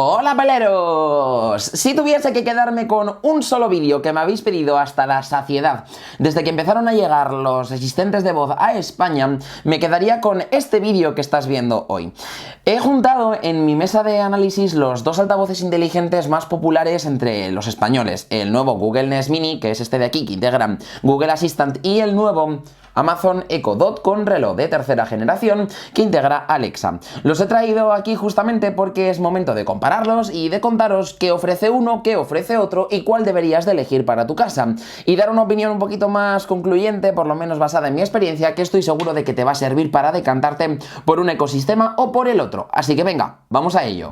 ¡Hola, peleros! Si tuviese que quedarme con un solo vídeo que me habéis pedido hasta la saciedad desde que empezaron a llegar los asistentes de voz a España, me quedaría con este vídeo que estás viendo hoy. He juntado en mi mesa de análisis los dos altavoces inteligentes más populares entre los españoles: el nuevo Google Nest Mini, que es este de aquí, que integra Google Assistant, y el nuevo Amazon Echo Dot con reloj de tercera generación que integra Alexa. Los he traído aquí justamente porque es momento de compararlos y de contaros qué ofrece uno, qué ofrece otro y cuál deberías de elegir para tu casa. Y dar una opinión un poquito más concluyente, por lo menos basada en mi experiencia, que estoy seguro de que te va a servir para decantarte por un ecosistema o por el otro. Así que venga, vamos a ello.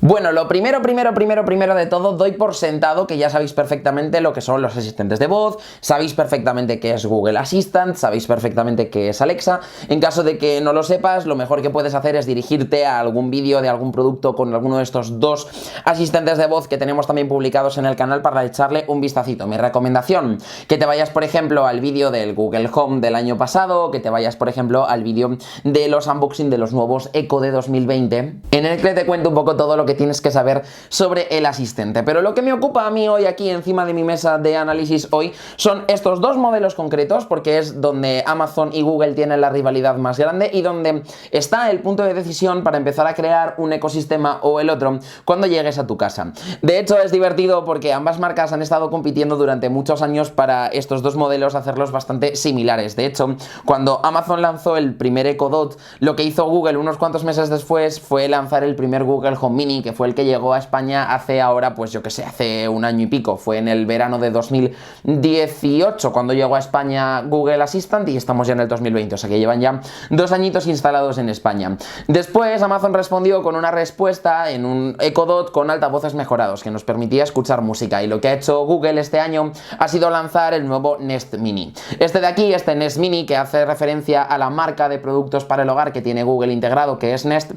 Bueno, lo primero de todo, doy por sentado que ya sabéis perfectamente lo que son los asistentes de voz, sabéis perfectamente qué es Google Assistant, sabéis perfectamente qué es Alexa. En caso de que no lo sepas, lo mejor que puedes hacer es dirigirte a algún vídeo de algún producto con alguno de estos dos asistentes de voz que tenemos también publicados en el canal para echarle un vistacito. Mi recomendación, que te vayas, por ejemplo, al vídeo del Google Home del año pasado, que te vayas, por ejemplo, al vídeo de los unboxing de los nuevos Echo de 2020, en el que te cuento un poco todo lo que tienes que saber sobre el asistente. Pero lo que me ocupa a mí hoy aquí encima de mi mesa de análisis hoy son estos dos modelos concretos, porque es donde Amazon y Google tienen la rivalidad más grande y donde está el punto de decisión para empezar a crear un ecosistema o el otro cuando llegues a tu casa. De hecho, es divertido porque ambas marcas han estado compitiendo durante muchos años para estos dos modelos hacerlos bastante similares. De hecho, cuando Amazon lanzó el primer Echo Dot, lo que hizo Google unos cuantos meses después fue lanzar el primer Google Home Mini, que fue el que llegó a España hace ahora, pues yo que sé, hace un año y pico. Fue en el verano de 2018 cuando llegó a España Google Assistant y estamos ya en el 2020, o sea que llevan ya 2 añitos instalados en España. Después Amazon respondió con una respuesta en un Echo Dot con altavoces mejorados que nos permitía escuchar música, y lo que ha hecho Google este año ha sido lanzar el nuevo Nest Mini. Este de aquí, este Nest Mini, que hace referencia a la marca de productos para el hogar que tiene Google integrado, que es Nest,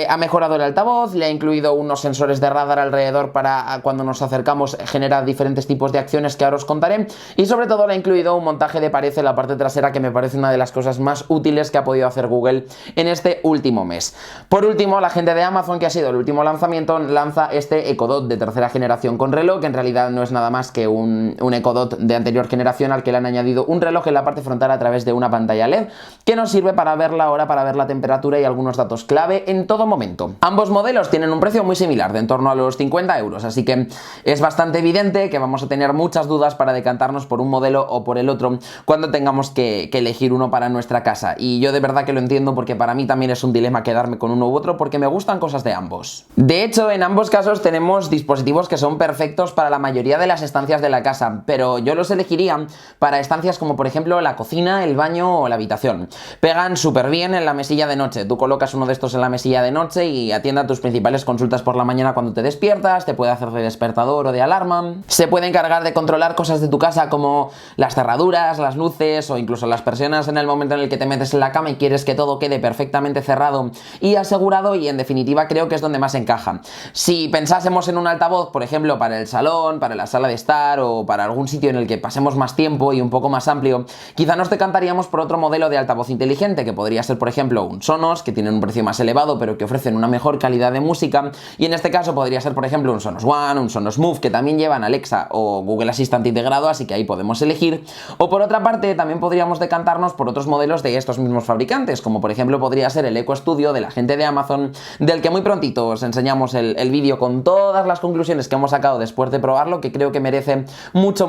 ha mejorado el altavoz, le ha incluido unos sensores de radar alrededor para cuando nos acercamos generar diferentes tipos de acciones que ahora os contaré, y sobre todo le ha incluido un montaje de pared en la parte trasera que me parece una de las cosas más útiles que ha podido hacer Google en este último mes. Por último, la gente de Amazon, que ha sido el último lanzamiento, lanza este Echo Dot de tercera generación con reloj, que en realidad no es nada más que un Echo Dot de anterior generación al que le han añadido un reloj en la parte frontal a través de una pantalla LED que nos sirve para ver la hora, para ver la temperatura y algunos datos clave en todo momento. Ambos modelos tienen un precio muy similar, de en torno a los 50 euros, así que es bastante evidente que vamos a tener muchas dudas para decantarnos por un modelo o por el otro cuando tengamos que elegir uno para nuestra casa. Y yo de verdad que lo entiendo, porque para mí también es un dilema quedarme con uno u otro, porque me gustan cosas de ambos. De hecho, en ambos casos tenemos dispositivos que son perfectos para la mayoría de las estancias de la casa, pero yo los elegiría para estancias como por ejemplo la cocina, el baño o la habitación. Pegan súper bien en la mesilla de noche. Tú colocas uno de estos en la mesilla de noche y atiende a tus principales consultas por la mañana cuando te despiertas, te puede hacer de despertador o de alarma. Se puede encargar de controlar cosas de tu casa como las cerraduras, las luces o incluso las persianas en el momento en el que te metes en la cama y quieres que todo quede perfectamente cerrado y asegurado, y en definitiva creo que es donde más encaja. Si pensásemos en un altavoz, por ejemplo, para el salón, para la sala de estar o para algún sitio en el que pasemos más tiempo y un poco más amplio, quizá nos decantaríamos por otro modelo de altavoz inteligente, que podría ser, por ejemplo, un Sonos, que tienen un precio más elevado pero que ofrecen una mejor calidad de música, y en este caso podría ser, por ejemplo, un Sonos One, un Sonos Move, que también llevan Alexa o Google Assistant integrado, así que ahí podemos elegir. O por otra parte, también podríamos decantarnos por otros modelos de estos mismos fabricantes, como por ejemplo podría ser el Echo Studio de la gente de Amazon, del que muy prontito os enseñamos el vídeo con todas las conclusiones que hemos sacado después de probarlo, que creo que merece mucho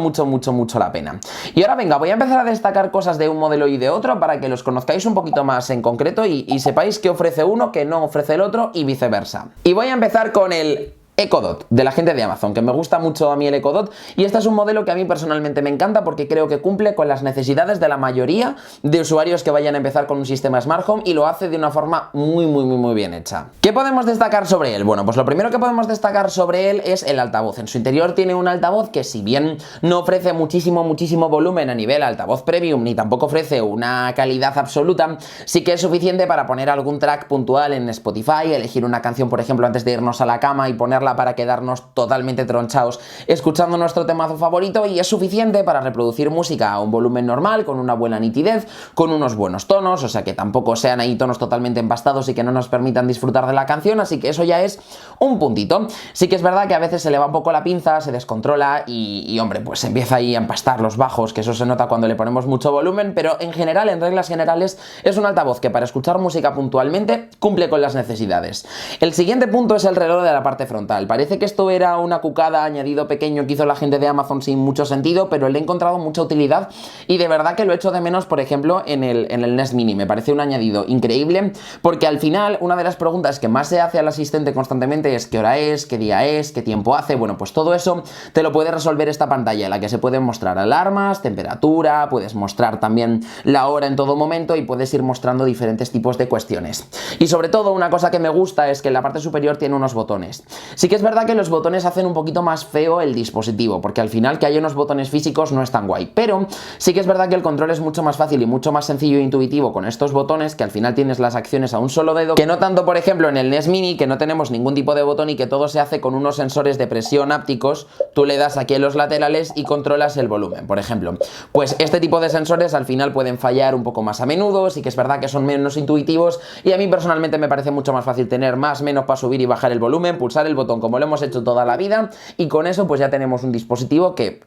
la pena. Y ahora venga, voy a empezar a destacar cosas de un modelo y de otro para que los conozcáis un poquito más en concreto y sepáis qué ofrece uno, qué no ofrece el otro y viceversa. Y voy a empezar con el Echo Dot, de la gente de Amazon, que me gusta mucho a mí el Echo Dot, y este es un modelo que a mí personalmente me encanta porque creo que cumple con las necesidades de la mayoría de usuarios que vayan a empezar con un sistema Smart Home y lo hace de una forma muy bien hecha. ¿Qué podemos destacar sobre él? Bueno, pues lo primero que podemos destacar sobre él es el altavoz. En su interior tiene un altavoz que, si bien no ofrece muchísimo volumen a nivel altavoz premium, ni tampoco ofrece una calidad absoluta, sí que es suficiente para poner algún track puntual en Spotify, elegir una canción, por ejemplo, antes de irnos a la cama y ponerla para quedarnos totalmente tronchados escuchando nuestro temazo favorito, y es suficiente para reproducir música a un volumen normal, con una buena nitidez, con unos buenos tonos, o sea que tampoco sean ahí tonos totalmente empastados y que no nos permitan disfrutar de la canción, así que eso ya es un puntito. Sí que es verdad que a veces se le va un poco la pinza, se descontrola y hombre, pues se empieza ahí a empastar los bajos, que eso se nota cuando le ponemos mucho volumen, pero en general, en reglas generales, es un altavoz que para escuchar música puntualmente cumple con las necesidades. El siguiente punto es el reloj de la parte frontal. Parece que esto era una cucada, añadido pequeño que hizo la gente de Amazon sin mucho sentido, pero le he encontrado mucha utilidad y de verdad que lo echo de menos, por ejemplo, en el Nest Mini. Me parece un añadido increíble porque al final una de las preguntas que más se hace al asistente constantemente es qué hora es, qué día es, qué tiempo hace. Bueno, pues todo eso te lo puede resolver esta pantalla, en la que se pueden mostrar alarmas, temperatura, puedes mostrar también la hora en todo momento y puedes ir mostrando diferentes tipos de cuestiones. Y sobre todo, una cosa que me gusta es que en la parte superior tiene unos botones. Sí que es verdad que los botones hacen un poquito más feo el dispositivo, porque al final que haya unos botones físicos no es tan guay, pero sí que es verdad que el control es mucho más fácil y mucho más sencillo e intuitivo con estos botones, que al final tienes las acciones a un solo dedo, que no tanto, por ejemplo, en el Nest Mini, que no tenemos ningún tipo de botón y que todo se hace con unos sensores de presión ápticos. Tú le das aquí en los laterales y controlas el volumen, por ejemplo. Pues este tipo de sensores al final pueden fallar un poco más a menudo, sí que es verdad que son menos intuitivos y a mí personalmente me parece mucho más fácil tener más, menos para subir y bajar el volumen, pulsar el botón como lo hemos hecho toda la vida, y con eso pues ya tenemos un dispositivo que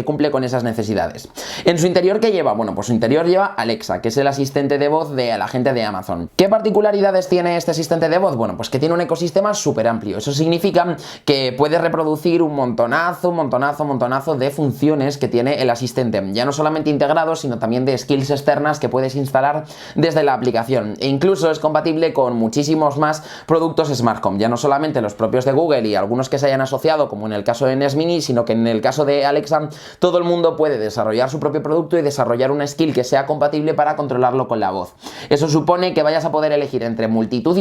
cumple con esas necesidades. En su interior, ¿qué lleva? Bueno, pues su interior lleva Alexa, que es el asistente de voz de la gente de Amazon. ¿Qué particularidades tiene este asistente de voz? Bueno, pues que tiene un ecosistema súper amplio. Eso significa que puede reproducir un montonazo de funciones que tiene el asistente, ya no solamente integrados, sino también de skills externas que puedes instalar desde la aplicación, e incluso es compatible con muchísimos más productos Smart Home, ya no solamente los propios de Google y algunos que se hayan asociado, como en el caso de Nest Mini, sino que en el caso de Alexa todo el mundo puede desarrollar su propio producto y desarrollar una skill que sea compatible para controlarlo con la voz. Eso supone que vayas a poder elegir entre multitud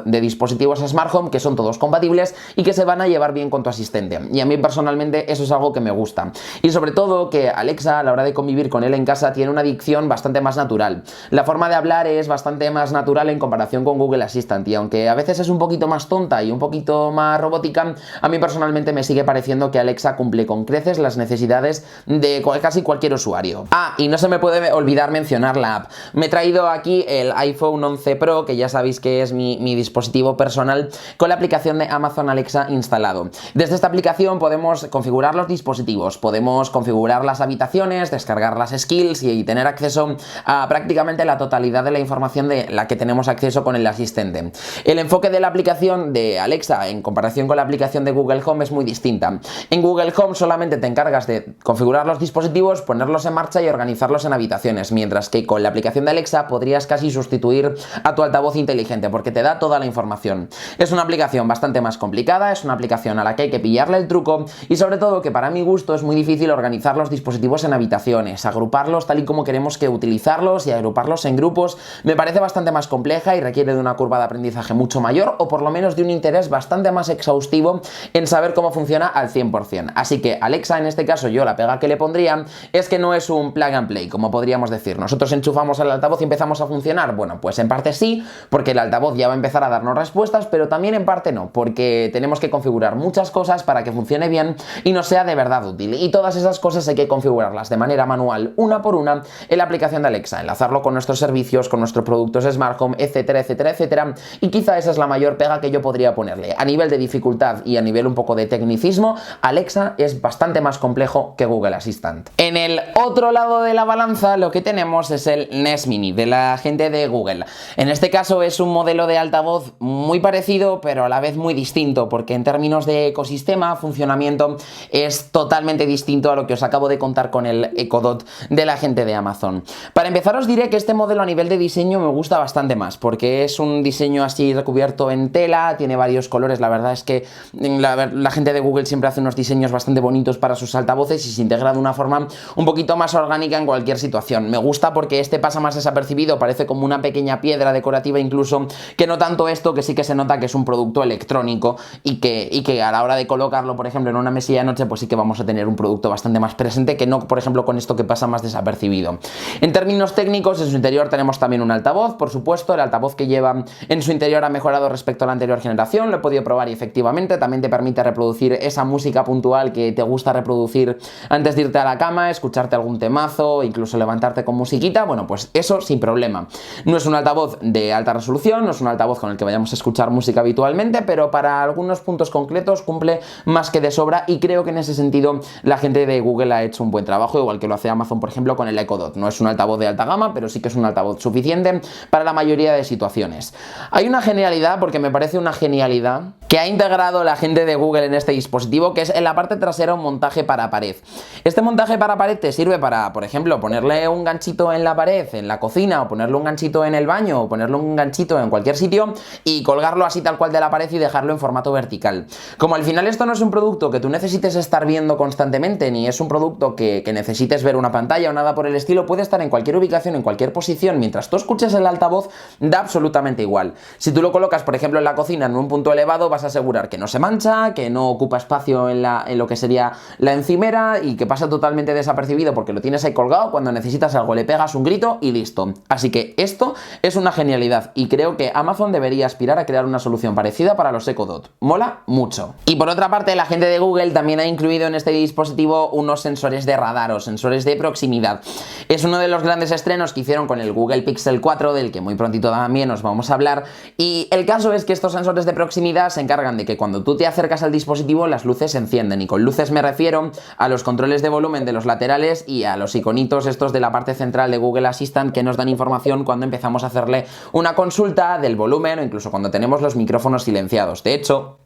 de dispositivos Smart Home que son todos compatibles y que se van a llevar bien con tu asistente, y a mí personalmente eso es algo que me gusta. Y sobre todo que Alexa, a la hora de convivir con él en casa, tiene una dicción bastante más natural. La forma de hablar es bastante más natural en comparación con Google Assistant, y aunque a veces es un poquito más tonta y un poquito más robótica, a mí personalmente me sigue pareciendo que Alexa cumple con creces las necesidades de casi cualquier usuario. Ah, y no se me puede olvidar mencionar la app. Me he traído aquí el iPhone 11 Pro, que ya sabéis que es mi dispositivo personal, con la aplicación de Amazon Alexa instalado. Desde esta aplicación podemos configurar los dispositivos, podemos configurar las habitaciones, descargar las skills y tener acceso a prácticamente la totalidad de la información de la que tenemos acceso con el asistente. El enfoque de la aplicación de Alexa en comparación con la aplicación de Google Home es muy distinta. En Google Home solamente te encargas de configurar los dispositivos, ponerlos en marcha y organizarlos en habitaciones, mientras que con la aplicación de Alexa podrías casi sustituir a tu altavoz inteligente porque te da toda la información. Es una aplicación bastante más complicada, es una aplicación a la que hay que pillarle el truco, y sobre todo que para mi gusto es muy difícil organizar los dispositivos en habitaciones, agruparlos tal y como queremos que utilizarlos y agruparlos en grupos me parece bastante más compleja y requiere de una curva de aprendizaje mucho mayor, o por lo menos de un interés bastante más exhaustivo en saber cómo funciona al 100%. Así que Alexa, en este caso, yo la pega que le pondría es que no es un plug and play, como podríamos decir. Nosotros enchufamos el altavoz y empezamos a funcionar. Bueno, pues en parte sí, porque el altavoz ya va a empezar a darnos respuestas, pero también en parte no, porque tenemos que configurar muchas cosas para que funcione bien y nos sea de verdad útil. Y todas esas cosas hay que configurarlas de manera manual, una por una, en la aplicación de Alexa, enlazarlo con nuestros servicios, con nuestros productos Smart Home, etcétera, etcétera, etcétera. Y quizá esa es la mayor pega que yo podría ponerle. A nivel de dificultad y a nivel un poco de tecnicismo, Alexa es bastante más complejo que Google Assistant. En el otro lado de la balanza lo que tenemos es el Nest Mini de la gente de Google. En este caso es un modelo de altavoz muy parecido, pero a la vez muy distinto, porque en términos de ecosistema, funcionamiento, es totalmente distinto a lo que os acabo de contar con el Echo Dot de la gente de Amazon. Para empezar, os diré que este modelo a nivel de diseño me gusta bastante más, porque es un diseño así recubierto en tela, tiene varios colores interiores, la verdad es que la gente de Google siempre hace unos diseños bastante bonitos para sus altavoces y se integra de una forma un poquito más orgánica en cualquier situación. Me gusta porque este pasa más desapercibido, parece como una pequeña piedra decorativa incluso, que no tanto esto, que sí que se nota que es un producto electrónico y que a la hora de colocarlo, por ejemplo, en una mesilla de noche, pues sí que vamos a tener un producto bastante más presente que no, por ejemplo, con esto que pasa más desapercibido. En términos técnicos, en su interior tenemos también un altavoz, por supuesto, el altavoz que lleva en su interior ha mejorado respecto a la anterior generación, lo he podido probar y efectivamente también te permite reproducir esa música puntual que te gusta reproducir antes de irte a la cama, escucharte algún temazo, incluso levantarte con musiquita, bueno, pues eso sin problema. No es un altavoz de alta resolución, no es un altavoz con el que vayamos a escuchar música habitualmente, pero para algunos puntos concretos cumple más que de sobra y creo que en ese sentido la gente de Google ha hecho un buen trabajo, igual que lo hace Amazon, por ejemplo, con el Echo Dot. No es un altavoz de alta gama, pero sí que es un altavoz suficiente para la mayoría de situaciones. Hay una genialidad, porque me parece una genialidad, que ha integrado la gente de Google en este dispositivo, que es en la parte trasera un montaje para pared. Este montaje para pared te sirve para, por ejemplo, ponerle un ganchito en la pared, en la cocina, o ponerle un ganchito en el baño, o ponerle un ganchito en cualquier sitio y colgarlo así tal cual de la pared y dejarlo en formato vertical. Como al final esto no es un producto que tú necesites estar viendo constantemente, ni es un producto que necesites ver una pantalla o nada por el estilo, puede estar en cualquier ubicación, en cualquier posición, mientras tú escuches el altavoz, da absolutamente igual. Si tú lo colocas, por ejemplo, en la cocina en un punto elevado, vas a asegurar que no se mancha, que no ocupa espacio en lo que sería la encimera y que pasa totalmente desapercibido porque lo tienes ahí colgado. Cuando necesitas algo le pegas un grito y listo. Así que esto es una genialidad y creo que Amazon debería aspirar a crear una solución parecida para los Echo Dot. Mola mucho. Y por otra parte, la gente de Google también ha incluido en este dispositivo unos sensores de radar o sensores de proximidad. Es uno de los grandes estrenos que hicieron con el Google Pixel 4, del que muy prontito también os vamos a hablar, y el caso es que estos sensores de proximidad se encargan de que cuando tú te acercas al dispositivo las luces se encienden, y con luces me refiero a los controles de volumen de los laterales y a los iconitos estos de la parte central de Google Assistant que nos dan información cuando empezamos a hacerle una consulta del volumen o incluso cuando tenemos los micrófonos silenciados. De hecho,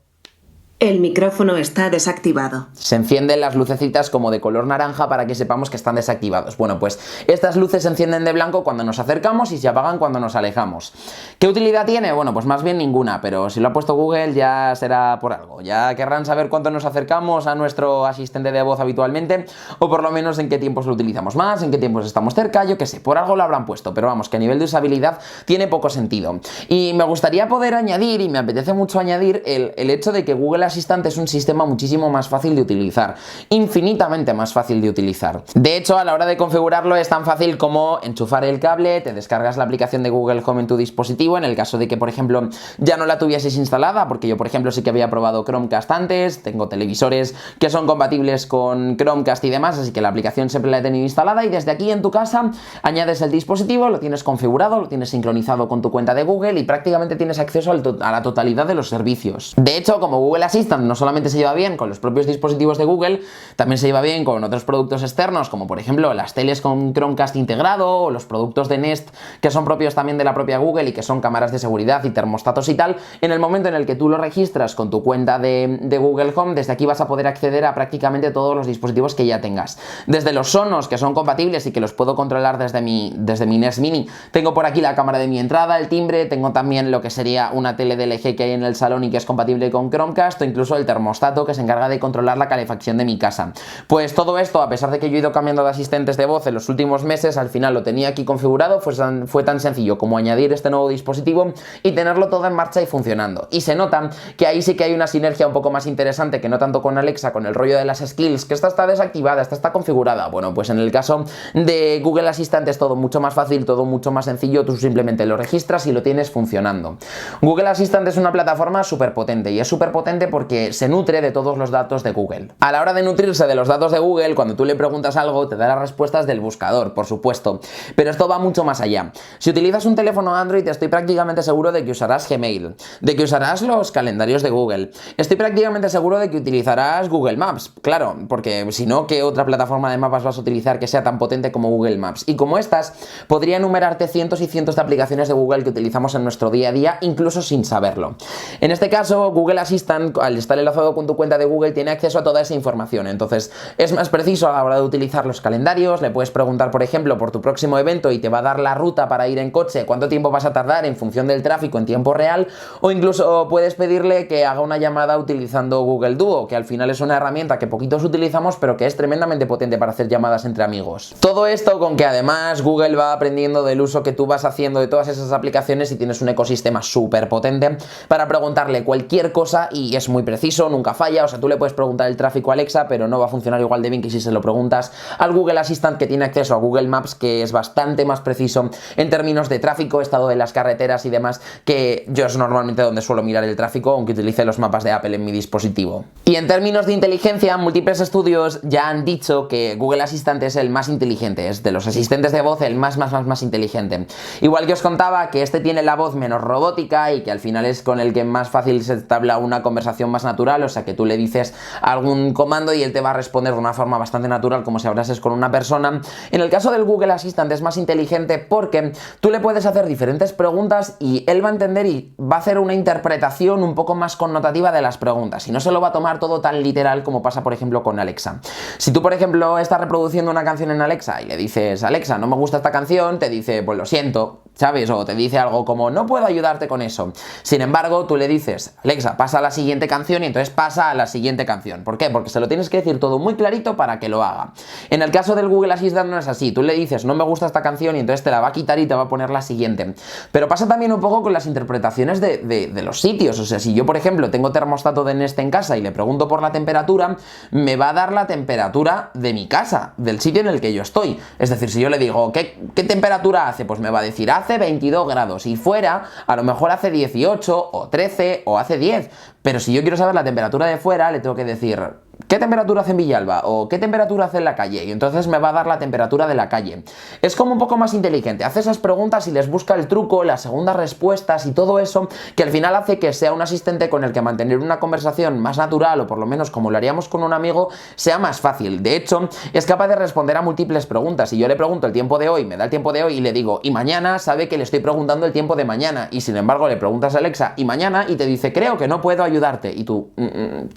el micrófono está desactivado. Se encienden las lucecitas como de color naranja para que sepamos que están desactivados. Bueno, pues estas luces se encienden de blanco cuando nos acercamos y se apagan cuando nos alejamos. ¿Qué utilidad tiene? Bueno, pues más bien ninguna, pero si lo ha puesto Google ya será por algo. Ya querrán saber cuánto nos acercamos a nuestro asistente de voz habitualmente, o por lo menos en qué tiempos lo utilizamos más, en qué tiempos estamos cerca, yo qué sé, por algo lo habrán puesto, pero vamos, que a nivel de usabilidad tiene poco sentido. Y me gustaría poder añadir, y me apetece mucho añadir, el hecho de que Google Assistant es un sistema muchísimo más fácil de utilizar, infinitamente más fácil de utilizar. De hecho, a la hora de configurarlo es tan fácil como enchufar el cable, te descargas la aplicación de Google Home en tu dispositivo, en el caso de que, por ejemplo, ya no la tuvieses instalada, porque yo, por ejemplo, sí que había probado Chromecast antes, tengo televisores que son compatibles con Chromecast y demás, así que la aplicación siempre la he tenido instalada, y desde aquí en tu casa añades el dispositivo, lo tienes configurado, lo tienes sincronizado con tu cuenta de Google y prácticamente tienes acceso a la totalidad de los servicios. De hecho, como Google Assistant no solamente se lleva bien con los propios dispositivos de Google, también se lleva bien con otros productos externos, como por ejemplo las teles con Chromecast integrado, o los productos de Nest que son propios también de la propia Google y que son cámaras de seguridad y termostatos y tal. En el momento en el que tú lo registras con tu cuenta de Google Home, desde aquí vas a poder acceder a prácticamente todos los dispositivos que ya tengas. Desde los Sonos, que son compatibles y que los puedo controlar desde mi Nest Mini, tengo por aquí la cámara de mi entrada, el timbre, tengo también lo que sería una tele de LG que hay en el salón y que es compatible con Chromecast, o incluso el termostato que se encarga de controlar la calefacción de mi casa. Pues todo esto, a pesar de que yo he ido cambiando de asistentes de voz en los últimos meses, al final lo tenía aquí configurado, fue tan sencillo como añadir este nuevo dispositivo y tenerlo todo en marcha y funcionando. Y se nota que ahí sí que hay una sinergia un poco más interesante, que no tanto con Alexa, con el rollo de las skills, que esta está desactivada, esta está configurada. Bueno, pues en el caso de Google Assistant es todo mucho más fácil, todo mucho más sencillo, tú simplemente lo registras y lo tienes funcionando. Google Assistant es una plataforma súper potente, y es súper potente porque se nutre de todos los datos de Google. A la hora de nutrirse de los datos de Google, cuando tú le preguntas algo, te da las respuestas del buscador, por supuesto, pero esto va mucho más allá. Si utilizas un teléfono Android, estoy prácticamente seguro de que usarás Gmail, de que usarás los calendarios de Google, estoy prácticamente seguro de que utilizarás Google Maps, claro, porque si no, ¿qué otra plataforma de mapas vas a utilizar que sea tan potente como Google Maps? Y como estas, podría enumerarte cientos y cientos de aplicaciones de Google que utilizamos en nuestro día a día, incluso sin saberlo. En este caso, Google Assistant, al estar enlazado con tu cuenta de Google, tiene acceso a toda esa información. Entonces, es más preciso a la hora de utilizar los calendarios. Le puedes preguntar, por ejemplo, por tu próximo evento y te va a dar la ruta para ir en coche, cuánto tiempo vas a tardar en función del tráfico en tiempo real, o incluso puedes pedirle que haga una llamada utilizando Google Duo, que al final es una herramienta que poquitos utilizamos, pero que es tremendamente potente para hacer llamadas entre amigos. Todo esto con que además Google va aprendiendo del uso que tú vas haciendo de todas esas aplicaciones y tienes un ecosistema súper potente para preguntarle cualquier cosa y es muy preciso, nunca falla. O sea, tú le puedes preguntar el tráfico a Alexa, pero no va a funcionar igual de bien que si se lo preguntas al Google Assistant, que tiene acceso a Google Maps, que es bastante más preciso en términos de tráfico, estado de las carreteras y demás, que yo es normalmente donde suelo mirar el tráfico, aunque utilice los mapas de Apple en mi dispositivo. Y en términos de inteligencia, múltiples estudios ya han dicho que Google Assistant es el más inteligente, es de los asistentes de voz el más inteligente. Igual que os contaba que este tiene la voz menos robótica y que al final es con el que más fácil se entabla una conversación más natural, o sea que tú le dices algún comando y él te va a responder de una forma bastante natural, como si hablases con una persona. En el caso del Google Assistant es más inteligente porque tú le puedes hacer diferentes preguntas y él va a entender y va a hacer una interpretación un poco más connotativa de las preguntas y no se lo va a tomar todo tan literal como pasa, por ejemplo, con Alexa. Si tú, por ejemplo, estás reproduciendo una canción en Alexa y le dices, Alexa, no me gusta esta canción, te dice, pues lo siento, ¿sabes? O te dice algo como, no puedo ayudarte con eso. Sin embargo, tú le dices, Alexa, pasa a la siguiente canción y entonces pasa a la siguiente canción. ¿Por qué? Porque se lo tienes que decir todo muy clarito para que lo haga. En el caso del Google Assistant no es así. Tú le dices, no me gusta esta canción y entonces te la va a quitar y te va a poner la siguiente. Pero pasa también un poco con las interpretaciones de los sitios. O sea, si yo, por ejemplo, tengo termostato de Nest en casa y le pregunto por la temperatura, me va a dar la temperatura de mi casa, del sitio en el que yo estoy. Es decir, si yo le digo, ¿qué temperatura hace? Pues me va a decir, hace 22 grados y fuera a lo mejor hace 18 o 13 o hace 10. Pero si yo quiero saber la temperatura de fuera, le tengo que decir, ¿qué temperatura hace en Villalba? ¿O qué temperatura hace en la calle? Y entonces me va a dar la temperatura de la calle. Es como un poco más inteligente. Hace esas preguntas y les busca el truco, las segundas respuestas y todo eso, que al final hace que sea un asistente con el que mantener una conversación más natural, o por lo menos como lo haríamos con un amigo, sea más fácil. De hecho, es capaz de responder a múltiples preguntas. Si yo le pregunto el tiempo de hoy, me da el tiempo de hoy y le digo, y mañana, sabe que le estoy preguntando el tiempo de mañana. Y sin embargo, le preguntas a Alexa, y mañana, y te dice, creo que no puedo ayudarte. Y tú,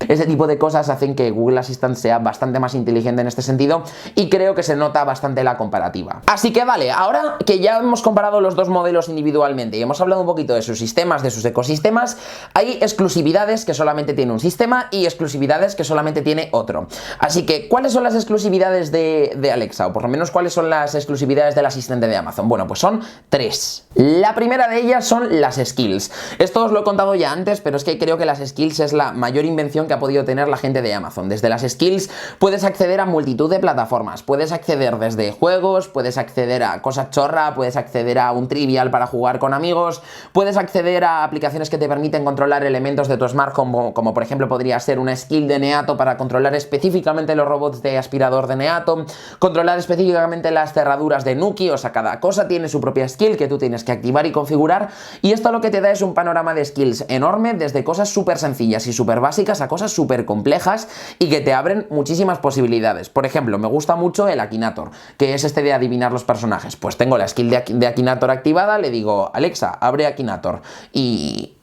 ese tipo de cosas hacen que Google Assistant sea bastante más inteligente en este sentido y creo que se nota bastante la comparativa. Así que vale, ahora que ya hemos comparado los dos modelos individualmente y hemos hablado un poquito de sus sistemas, de sus ecosistemas, hay exclusividades que solamente tiene un sistema y exclusividades que solamente tiene otro. Así que, ¿cuáles son las exclusividades de Alexa? O por lo menos, ¿cuáles son las exclusividades del asistente de Amazon? Bueno, pues son 3. La primera de ellas son las skills. Esto os lo he contado ya antes, pero es que creo que las skills es la mayor invención que ha podido tener la gente de Amazon. Desde las skills puedes acceder a multitud de plataformas, puedes acceder desde juegos, puedes acceder a cosas chorra, puedes acceder a un trivial para jugar con amigos, puedes acceder a aplicaciones que te permiten controlar elementos de tu smart home, como por ejemplo podría ser una skill de Neato para controlar específicamente los robots de aspirador de Neato, controlar específicamente las cerraduras de Nuki. O sea, cada cosa tiene su propia skill que tú tienes que activar y configurar, y esto lo que te da es un panorama de skills enorme, desde cosas súper sencillas y súper básicas a cosas súper complejas y que te abren muchísimas posibilidades. Por ejemplo, me gusta mucho el Akinator, que es este de adivinar los personajes. Pues tengo la skill de Akinator activada, le digo, Alexa, abre Akinator y...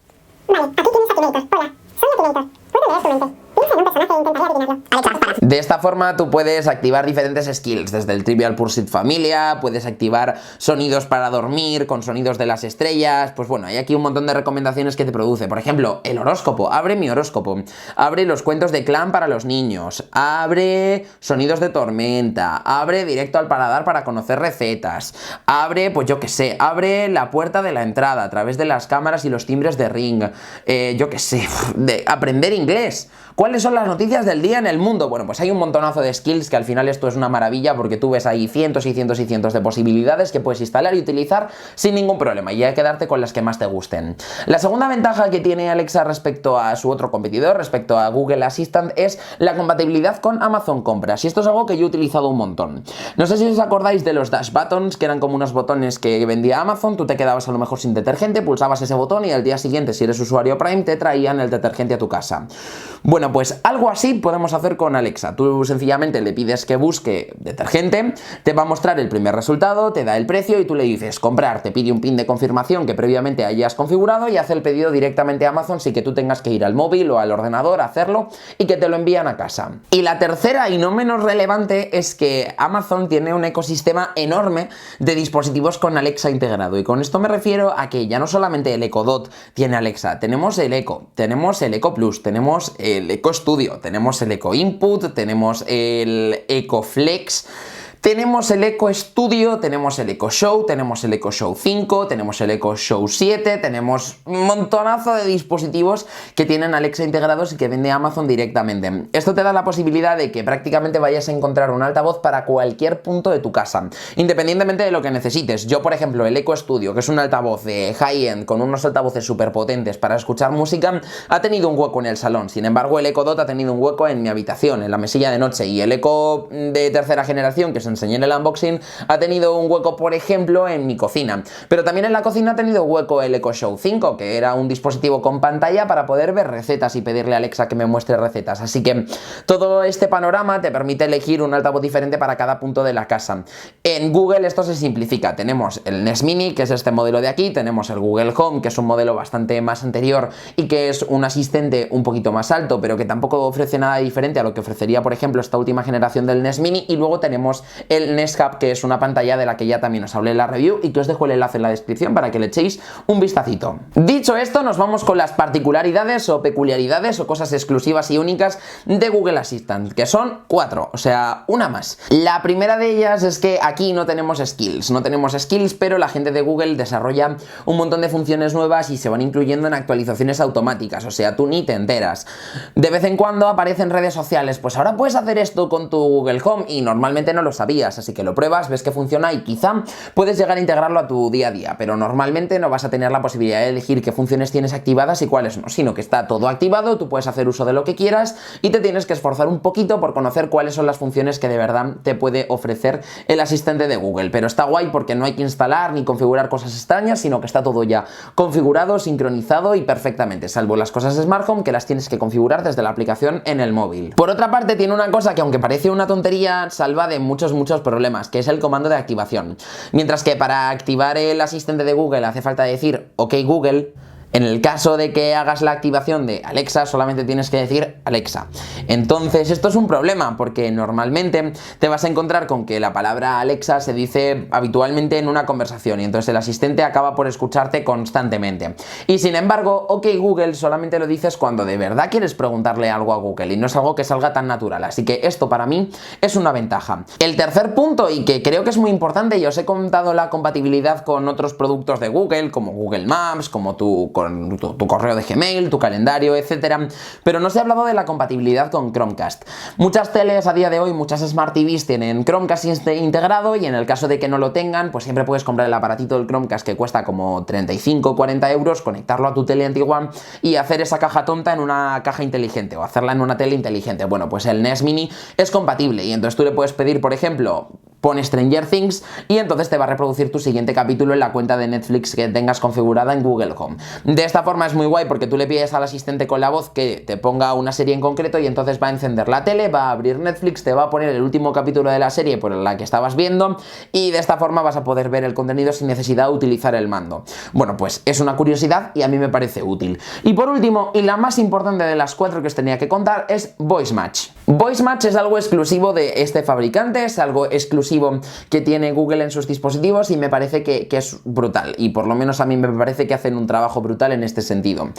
Vale, aquí tienes Akinator. Hola, soy Akinator. ¿Puedo leer tu mente? Piensa en un personaje e intentaría adivinarlo. Alexa, dispara. De esta forma tú puedes activar diferentes skills, desde el Trivial Pursuit Familia, puedes activar sonidos para dormir con sonidos de las estrellas. Pues bueno, hay aquí un montón de recomendaciones que te produce. Por ejemplo, el horóscopo, abre mi horóscopo, abre los cuentos de clan para los niños, abre sonidos de tormenta, abre directo al paladar para conocer recetas, abre, pues yo que sé, abre la puerta de la entrada a través de las cámaras y los timbres de Ring, yo que sé, de aprender inglés. ¿Cuáles son las noticias del día en el mundo? Bueno, pues hay un montonazo de skills que al final esto es una maravilla, porque tú ves ahí cientos y cientos y cientos de posibilidades que puedes instalar y utilizar sin ningún problema, y hay que quedarte con las que más te gusten. La segunda ventaja que tiene Alexa respecto a su otro competidor, respecto a Google Assistant, es la compatibilidad con Amazon Compras, y esto es algo que yo he utilizado un montón. No sé si os acordáis de los Dash Buttons, que eran como unos botones que vendía Amazon. Tú te quedabas a lo mejor sin detergente, pulsabas ese botón y al día siguiente, si eres usuario Prime, te traían el detergente a tu casa. Bueno, pues algo así podemos hacer con Alexa. Alexa. Tú sencillamente le pides que busque detergente, te va a mostrar el primer resultado, te da el precio y tú le dices comprar, te pide un PIN de confirmación que previamente hayas configurado y hace el pedido directamente a Amazon sin que tú tengas que ir al móvil o al ordenador a hacerlo y que te lo envían a casa. Y la tercera y no menos relevante es que Amazon tiene un ecosistema enorme de dispositivos con Alexa integrado, y con esto me refiero a que ya no solamente el Echo Dot tiene Alexa, tenemos el Echo, tenemos el Echo Plus, tenemos el Echo Studio, tenemos el Echo Input, tenemos el Echo Flex, tenemos el Echo Studio, tenemos el Echo Show, tenemos el Echo Show 5, tenemos el Echo Show 7, tenemos un montonazo de dispositivos que tienen Alexa integrados y que vende Amazon directamente. Esto te da la posibilidad de que prácticamente vayas a encontrar un altavoz para cualquier punto de tu casa, independientemente de lo que necesites. Yo, por ejemplo, el Echo Studio, que es un altavoz de high-end con unos altavoces súper potentes para escuchar música, ha tenido un hueco en el salón. Sin embargo, el Echo Dot ha tenido un hueco en mi habitación, en la mesilla de noche, y el Echo de tercera generación, que os enseñé en el unboxing, ha tenido un hueco, por ejemplo, en mi cocina. Pero también en la cocina ha tenido hueco el Echo Show 5, que era un dispositivo con pantalla para poder ver recetas y pedirle a Alexa que me muestre recetas. Así que todo este panorama te permite elegir un altavoz diferente para cada punto de la casa. En Google esto se simplifica. Tenemos el Nest Mini, que es este modelo de aquí, tenemos el Google Home, que es un modelo bastante más anterior y que es un asistente un poquito más alto, pero que tampoco ofrece nada diferente a lo que ofrecería, por ejemplo, esta última generación del Nest Mini. Y luego tenemos el Nest Hub, que es una pantalla de la que ya también os hablé en la review y que os dejo el enlace en la descripción para que le echéis un vistacito. Dicho esto, nos vamos con las particularidades o peculiaridades o cosas exclusivas y únicas de Google Assistant, que son 4, o sea, una más. La primera de ellas es que aquí no tenemos skills, pero la gente de Google desarrolla un montón de funciones nuevas y se van incluyendo en actualizaciones automáticas, o sea, tú ni te enteras. De vez en cuando aparecen redes sociales, pues ahora puedes hacer esto con tu Google Home, y normalmente no lo sabías, así que lo pruebas, ves que funciona y quizá puedes llegar a integrarlo a tu día a día, pero normalmente no vas a tener la posibilidad de elegir qué funciones tienes activadas y cuáles no, sino que está todo activado, tú puedes hacer uso de lo que quieras y te tienes que esforzar un poquito por conocer cuáles son las funciones que de verdad te puede ofrecer el asistente de Google. Pero está guay porque no hay que instalar ni configurar cosas extrañas, sino que está todo ya configurado, sincronizado y perfectamente, salvo las cosas de Smart Home que las tienes que configurar desde la aplicación en el móvil. Por otra parte, tiene una cosa que, aunque parece una tontería, salva de muchos problemas, que es el comando de activación. Mientras que para activar el asistente de Google hace falta decir OK Google, en el caso de que hagas la activación de Alexa, solamente tienes que decir Alexa. Entonces esto es un problema, porque normalmente te vas a encontrar con que la palabra Alexa se dice habitualmente en una conversación y entonces el asistente acaba por escucharte constantemente. Y sin embargo, OK Google solamente lo dices cuando de verdad quieres preguntarle algo a Google y no es algo que salga tan natural. Así que esto para mí es una ventaja. El tercer punto, y que creo que es muy importante, y os he contado la compatibilidad con otros productos de Google, como Google Maps, como tu correo de Gmail, tu calendario, etcétera, pero no se ha hablado de la compatibilidad con Chromecast. Muchas teles a día de hoy, muchas Smart TVs tienen Chromecast integrado, y en el caso de que no lo tengan, pues siempre puedes comprar el aparatito del Chromecast que cuesta como 35 o 40 euros, conectarlo a tu tele antigua y hacer esa caja tonta en una caja inteligente o hacerla en una tele inteligente. Bueno, pues el Nest Mini es compatible y entonces tú le puedes pedir, por ejemplo, pon Stranger Things y entonces te va a reproducir tu siguiente capítulo en la cuenta de Netflix que tengas configurada en Google Home. De esta forma es muy guay porque tú le pides al asistente con la voz que te ponga una serie en concreto y entonces va a encender la tele, va a abrir Netflix, te va a poner el último capítulo de la serie por la que estabas viendo y de esta forma vas a poder ver el contenido sin necesidad de utilizar el mando. Bueno, pues es una curiosidad y a mí me parece útil. Y por último, y la más importante de las 4 que os tenía que contar, es Voice Match. Voice Match es algo exclusivo de este fabricante, es algo exclusivo que tiene Google en sus dispositivos y me parece que es brutal, y por lo menos a mí me parece que hacen un trabajo brutal en este sentido.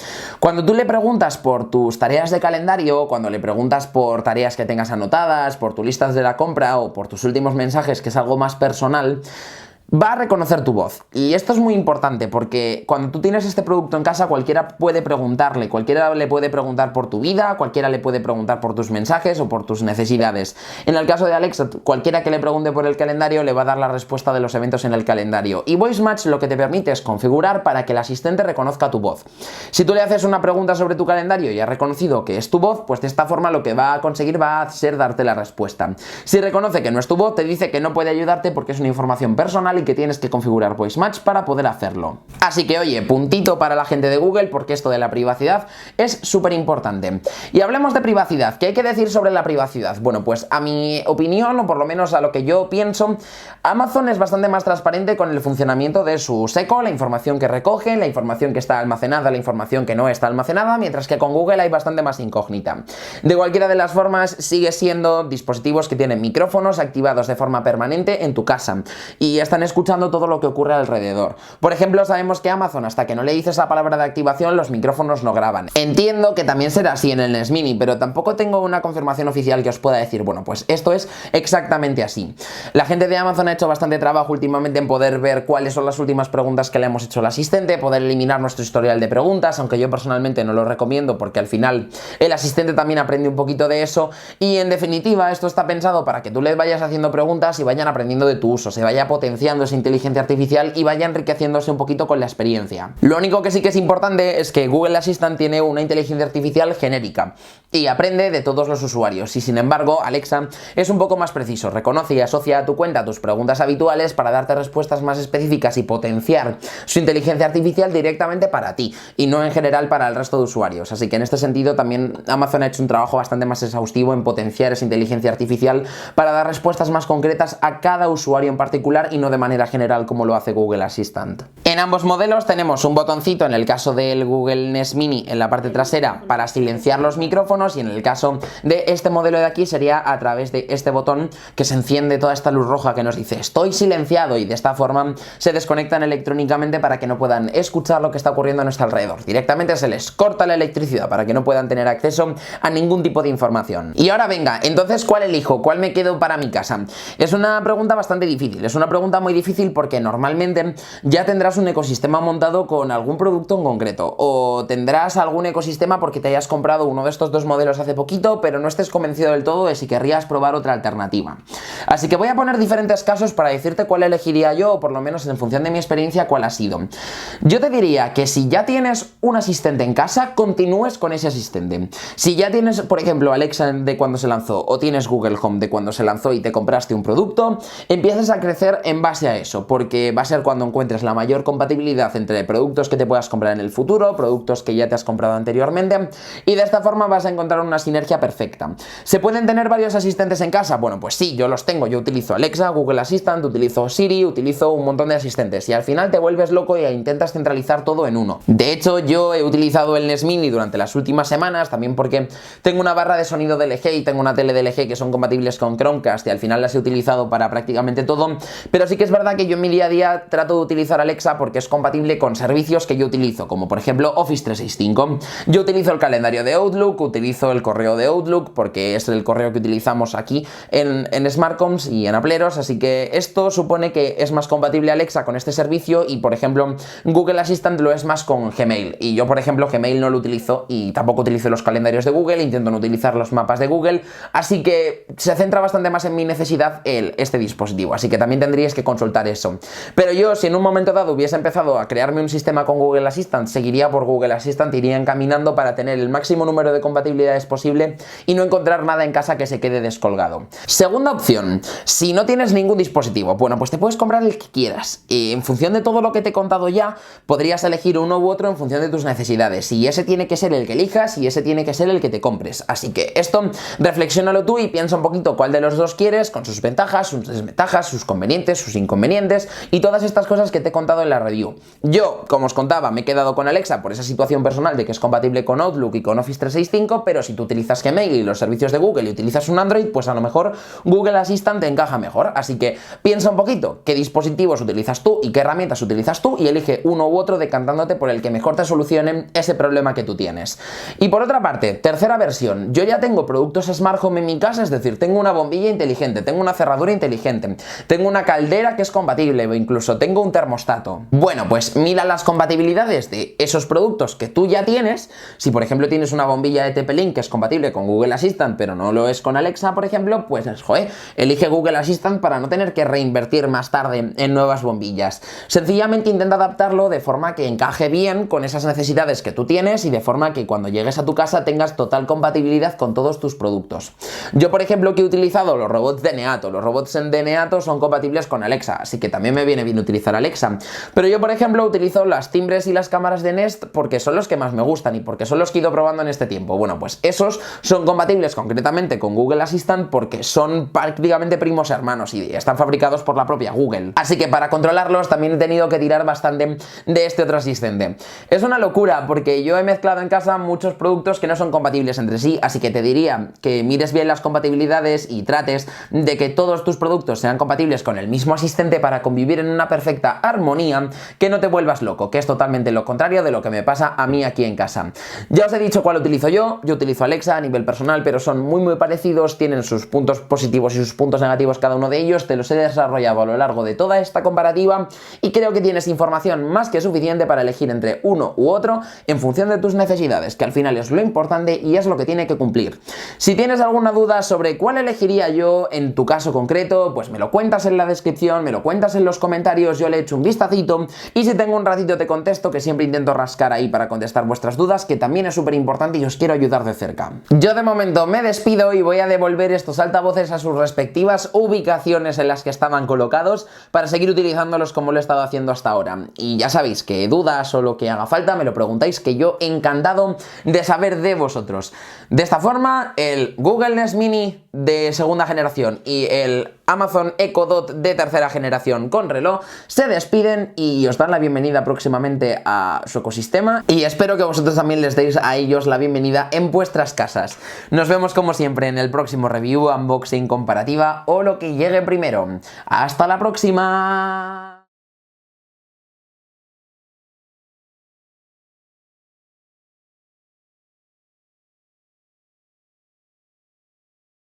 Cuando tú le preguntas por tus tareas de calendario, cuando le preguntas por tareas que tengas anotadas, por tus listas de la compra o por tus últimos mensajes, que es algo más personal, va a reconocer tu voz. Y esto es muy importante porque cuando tú tienes este producto en casa, cualquiera puede preguntarle, cualquiera le puede preguntar por tu vida, cualquiera le puede preguntar por tus mensajes o por tus necesidades. En el caso de Alexa, cualquiera que le pregunte por el calendario le va a dar la respuesta de los eventos en el calendario. Y Voice Match lo que te permite es configurar para que el asistente reconozca tu voz. Si tú le haces una pregunta sobre tu calendario y ha reconocido que es tu voz, pues de esta forma lo que va a conseguir va a ser darte la respuesta. Si reconoce que no es tu voz, te dice que no puede ayudarte porque es una información personal y que tienes que configurar Voice Match para poder hacerlo. Así que oye, puntito para la gente de Google, porque esto de la privacidad es súper importante. Y hablemos de privacidad. ¿Qué hay que decir sobre la privacidad? Bueno, pues a mi opinión, o por lo menos a lo que yo pienso, Amazon es bastante más transparente con el funcionamiento de su SEO, la información que recoge, la información que está almacenada, la información que no está almacenada, mientras que con Google hay bastante más incógnita. De cualquiera de las formas, sigue siendo dispositivos que tienen micrófonos activados de forma permanente en tu casa y están escuchando todo lo que ocurre alrededor. Por ejemplo, sabemos que Amazon, hasta que no le dices la palabra de activación, los micrófonos no graban. Entiendo que también será así en el NES Mini, pero tampoco tengo una confirmación oficial que os pueda decir, bueno, pues esto es exactamente así. La gente de Amazon ha hecho bastante trabajo últimamente en poder ver cuáles son las últimas preguntas que le hemos hecho al asistente, poder eliminar nuestro historial de preguntas, aunque yo personalmente no lo recomiendo porque al final el asistente también aprende un poquito de eso y en definitiva esto está pensado para que tú le vayas haciendo preguntas y vayan aprendiendo de tu uso, se vaya potenciando esa inteligencia artificial y vaya enriqueciéndose un poquito con la experiencia. Lo único que sí que es importante es que Google Assistant tiene una inteligencia artificial genérica y aprende de todos los usuarios y sin embargo Alexa es un poco más preciso, reconoce y asocia a tu cuenta tus preguntas habituales para darte respuestas más específicas y potenciar su inteligencia artificial directamente para ti y no en general para el resto de usuarios. Así que en este sentido también Amazon ha hecho un trabajo bastante más exhaustivo en potenciar esa inteligencia artificial para dar respuestas más concretas a cada usuario en particular y no de manera general como lo hace Google Assistant. En ambos modelos tenemos un botoncito en el caso del Google NES Mini en la parte trasera para silenciar los micrófonos y en el caso de este modelo de aquí sería a través de este botón que se enciende toda esta luz roja que nos dice estoy silenciado y de esta forma se desconectan electrónicamente para que no puedan escuchar lo que está ocurriendo a nuestro alrededor. Directamente se les corta la electricidad para que no puedan tener acceso a ningún tipo de información. Y ahora venga, entonces ¿cuál elijo? ¿Cuál me quedo para mi casa? Es una pregunta bastante difícil, es una pregunta muy difícil porque normalmente ya tendrás un ecosistema montado con algún producto en concreto o tendrás algún ecosistema porque te hayas comprado uno de estos dos modelos hace poquito pero no estés convencido del todo de si querrías probar otra alternativa. Así que voy a poner diferentes casos para decirte cuál elegiría yo o por lo menos en función de mi experiencia cuál ha sido. Yo te diría que si ya tienes un asistente en casa, continúes con ese asistente. Si ya tienes, por ejemplo, Alexa de cuando se lanzó o tienes Google Home de cuando se lanzó y te compraste un producto, empiezas a crecer en base a eso, porque va a ser cuando encuentres la mayor compatibilidad entre productos que te puedas comprar en el futuro, productos que ya te has comprado anteriormente y de esta forma vas a encontrar una sinergia perfecta. ¿Se pueden tener varios asistentes en casa? Bueno, pues sí, yo los tengo, yo utilizo Alexa, Google Assistant, utilizo Siri, utilizo un montón de asistentes y al final te vuelves loco e intentas centralizar todo en uno. De hecho, yo he utilizado el NES Mini durante las últimas semanas, también porque tengo una barra de sonido de LG y tengo una tele de LG que son compatibles con Chromecast y al final las he utilizado para prácticamente todo, pero sí que es verdad que yo en mi día a día trato de utilizar Alexa porque es compatible con servicios que yo utilizo, como por ejemplo Office 365. Yo utilizo el calendario de Outlook, utilizo el correo de Outlook porque es el correo que utilizamos aquí en Smartcoms y en Apleros, así que esto supone que es más compatible Alexa con este servicio y por ejemplo Google Assistant lo es más con Gmail y yo por ejemplo Gmail no lo utilizo y tampoco utilizo los calendarios de Google, intento no utilizar los mapas de Google, así que se centra bastante más en mi necesidad este dispositivo, así que también tendríais que consultar eso. Pero yo si en un momento dado hubiese empezado a crearme un sistema con Google Assistant, seguiría por Google Assistant, iría encaminando para tener el máximo número de compatibilidades posible y no encontrar nada en casa que se quede descolgado. Segunda opción, si no tienes ningún dispositivo, bueno, pues te puedes comprar el que quieras. En función de todo lo que te he contado ya, podrías elegir uno u otro en función de tus necesidades y ese tiene que ser el que elijas y ese tiene que ser el que te compres. Así que esto, reflexiónalo tú y piensa un poquito cuál de los dos quieres, con sus ventajas, sus desventajas, sus convenientes, sus inconvenientes y todas estas cosas que te he contado en la review. Yo, como os contaba, me he quedado con Alexa por esa situación personal de que es compatible con Outlook y con Office 365, pero si tú utilizas Gmail y los servicios de Google y utilizas un Android, pues a lo mejor Google Assistant te encaja mejor. Así que piensa un poquito qué dispositivos utilizas tú y qué herramientas utilizas tú y elige uno u otro decantándote por el que mejor te solucione ese problema que tú tienes. Y por otra parte, tercera versión, yo ya tengo productos Smart Home en mi casa, es decir, tengo una bombilla inteligente, tengo una cerradura inteligente, tengo una caldera que es compatible o incluso tengo un termostato. Bueno, pues mira las compatibilidades de esos productos que tú ya tienes. Si por ejemplo tienes una bombilla de TP Link, que es compatible con Google Assistant, pero no lo es con Alexa, por ejemplo, pues, joder, elige Google Assistant para no tener que reinvertir más tarde en nuevas bombillas. Sencillamente intenta adaptarlo de forma que encaje bien con esas necesidades que tú tienes y de forma que cuando llegues a tu casa tengas total compatibilidad con todos tus productos. Yo, por ejemplo, que he utilizado los robots de Neato. Los robots de Neato son compatibles con Alexa, así que también me viene bien utilizar Alexa. Pero yo, por ejemplo, utilizo las timbres y las cámaras de Nest porque son los que más me gustan y porque son los que he ido probando en este tiempo. Bueno, pues esos son compatibles concretamente con Google Assistant porque son prácticamente primos hermanos y están fabricados por la propia Google. Así que para controlarlos también he tenido que tirar bastante de este otro asistente. Es una locura porque yo he mezclado en casa muchos productos que no son compatibles entre sí, así que te diría que mires bien las compatibilidades y trates de que todos tus productos sean compatibles con el mismo asistente para convivir en una perfecta armonía, que no te vuelvas loco, que es totalmente lo contrario de lo que me pasa a mí aquí en casa. Ya os he dicho cuál utilizo yo utilizo Alexa a nivel personal, pero son muy parecidos, tienen sus puntos positivos y sus puntos negativos cada uno de ellos, te los he desarrollado a lo largo de toda esta comparativa y creo que tienes información más que suficiente para elegir entre uno u otro en función de tus necesidades, que al final es lo importante y es lo que tiene que cumplir. Si tienes alguna duda sobre cuál elegiría yo en tu caso concreto, pues me lo cuentas en la descripción, me lo cuentas en los comentarios, yo le echo un vistacito y si tengo un ratito te contesto, que siempre intento rascar ahí para contestar vuestras dudas, que también es súper importante y os quiero ayudar de cerca. Yo de momento me despido y voy a devolver estos altavoces a sus respectivas ubicaciones en las que estaban colocados para seguir utilizándolos como lo he estado haciendo hasta ahora. Y ya sabéis que dudas o lo que haga falta me lo preguntáis, que yo encantado de saber de vosotros. De esta forma, el Google Nest Mini de segunda generación y el Amazon Echo Dot de tercera generación con reloj se despiden y os dan la bienvenida próximamente a su ecosistema y espero que vosotros también les deis a ellos la bienvenida en vuestras casas. Nos vemos como siempre en el próximo review, unboxing, comparativa o lo que llegue primero. ¡Hasta la próxima!